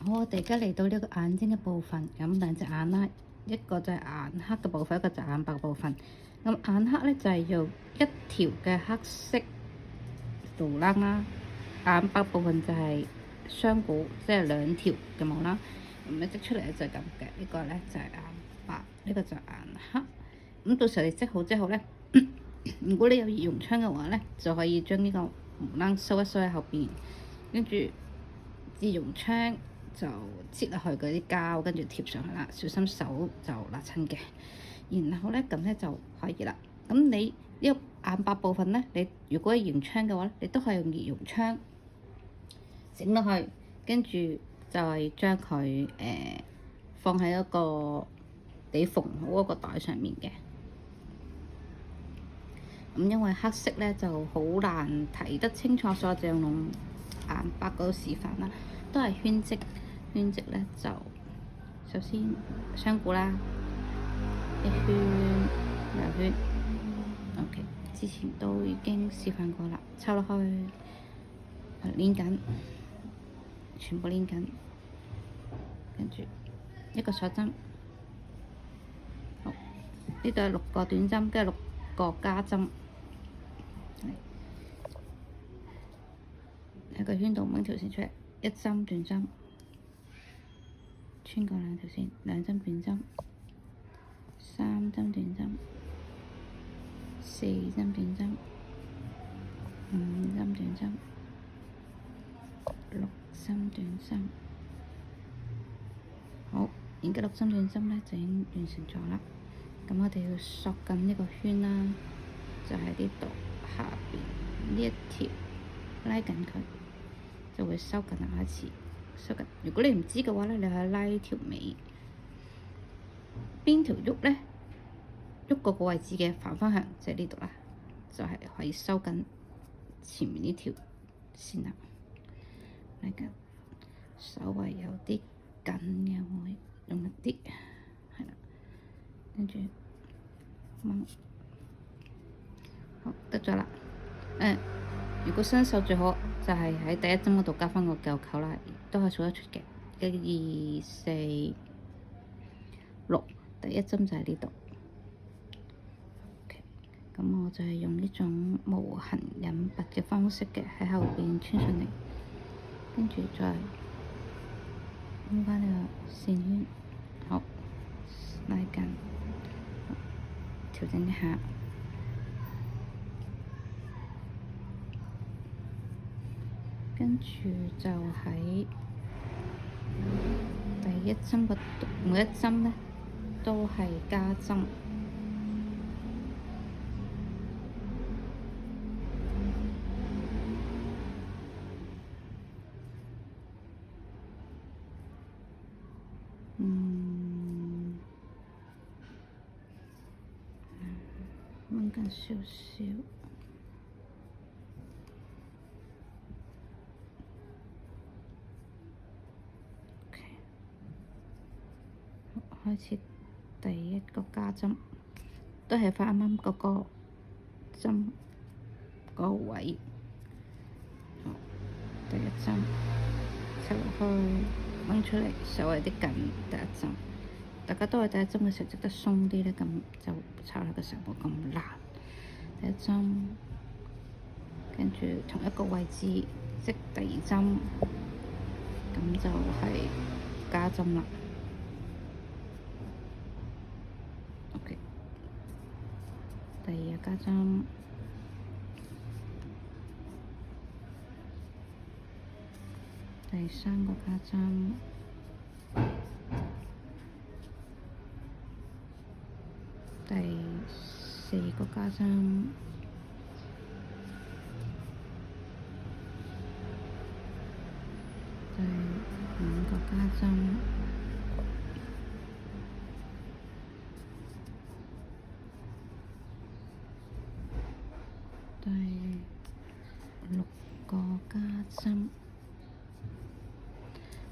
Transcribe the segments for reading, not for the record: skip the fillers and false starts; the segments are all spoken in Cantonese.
好，我哋而家嚟到呢個眼睛嘅部分，咁兩隻眼啦，一個就係眼黑嘅部分，一個就係眼白嘅部分。咁眼黑咧就係用一條嘅黑色毛啦啦，眼白部分就係雙股，即係兩條嘅毛啦。咁一織出嚟咧就係咁嘅，呢個咧就係眼白，呢個就係眼黑。咁到時候你織好之後咧，如果你有熱絨槍嘅話咧，就可以將呢個毛啦收一收喺後邊，跟住熱絨槍就擠落去嗰啲膠，跟住貼上去啦，小心手就辣親嘅。然後咧咁咧就可以啦。咁你呢個眼白部分咧，你如果係圓槍嘅話咧，你都係用熱絨槍整落去，跟住就係將佢放喺一個你縫好嗰個袋上面嘅。咁因為黑色咧就好難睇得清楚，所以就用眼白嗰個示範啦，都係圈織。圈織咧就首先雙股啦，一圈兩圈 ，OK。之前都已經示範過啦，抽落去，攣緊，全部攣緊，跟住一個鎖針，好，呢度係6個短針，跟住6個加針，喺個圈度掹條線出嚟，一針短針。穿過兩條線，2針短針，3針短針，4針短針，5針短針，6針短針。好，而家6針短針咧就已經完成咗啦。咁我哋要索緊呢個圈啦，就喺呢度下邊呢一條拉緊佢，就會收緊牙齒。收緊。如果你唔知嘅話咧，你可以拉條尾，邊條喐咧？喐嗰個位置嘅反方向就係呢度啦，就係可以收緊前面呢條線啦。拉緊，稍微有啲緊嘅會用力啲，係啦，跟住掹，好得咗啦。如果新手最好就係喺第一針嗰度加翻個舊扣啦，都係數得出嘅。1、2、4、6，第一針就喺呢度。咁我就係用呢種無痕引拔嘅方式嘅，喺後邊穿上嚟，跟住再掹翻呢個線圈，好，拉緊，調整一下。跟住就喺第一針個每一針咧都係加針，掹緊少少。開始第一個加針，都係翻啱啱嗰個針嗰個位。好，第一針插落去掹出嚟，稍微啲緊。第一針，大家都係第一針嘅時候織得鬆啲咧，咁就插落嘅時候冇咁難。第一針，跟住同一個位置織第二針，咁就係加針啦。第二個加針，第三個加針，第四個加針，第五個加針。第6個加針，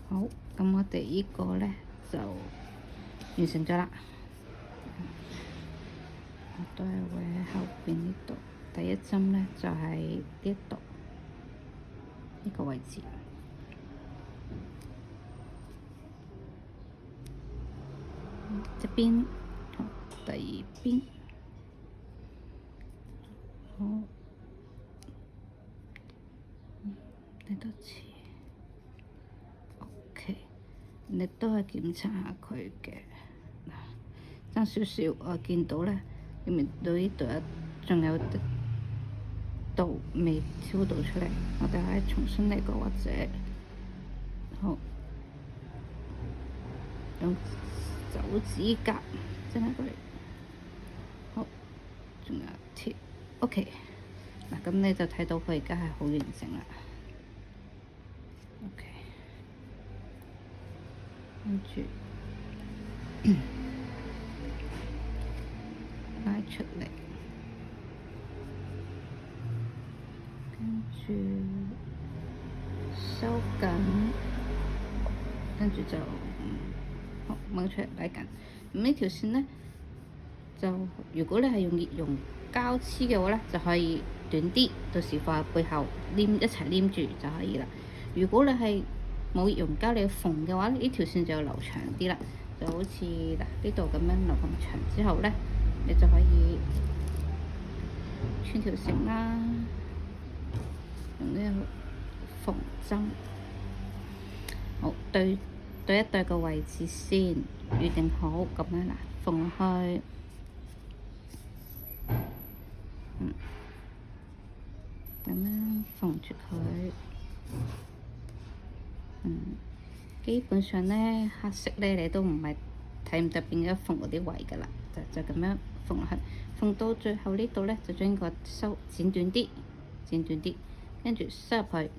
好，咁我哋呢個咧就完成咗啦。我都係會喺後邊呢度，第一針咧就係呢度呢個位置。邊，好，第二邊，好，嚟多次 ，OK，你都係檢查下佢嘅，爭少少，我見到咧，你咪到呢度仲有啲度未挑到出嚟，我哋可以重新嚟過或者，好，用手指甲真係過嚟，好，仲有條 OK， 嗱咁你就睇到佢而家係好完整啦。OK， 跟住拉出嚟，跟住收緊，跟住就好掹出嚟拉緊。咁呢條線咧，就如果你係用熱熔膠黐嘅話咧，就可以短啲，到時放喺背後一齊黏住就可以啦。如果你係冇熱熔膠，你要縫嘅話，呢條線就要留長啲啦，就好似嗱呢度咁樣留咁長之後咧，你就可以穿條繩啦，用呢個縫針，好對一對個位置先，預定好咁樣嗱，縫落去，咁樣縫住佢。基本上咧黑色咧你都唔係睇唔得邊一縫嗰啲位噶啦，就咁樣縫落去，縫到最後呢度咧就將個剪短啲，跟住塞入去，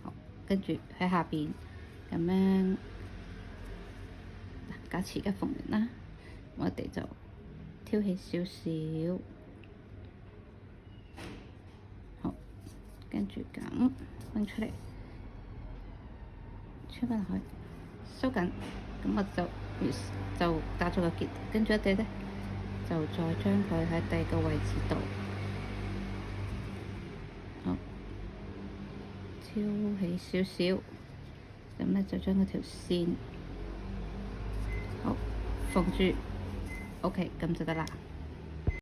好，跟住喺下邊咁樣，假設而家縫完啦，我哋就挑起少少，好，跟住咁掹出嚟。穿翻落去，收緊，咁我就打咗個結，跟住一啲咧就再將佢喺第二個位置度，好，挑起少少，咁咧就將嗰條線，好，縫住 ，OK，咁就得啦。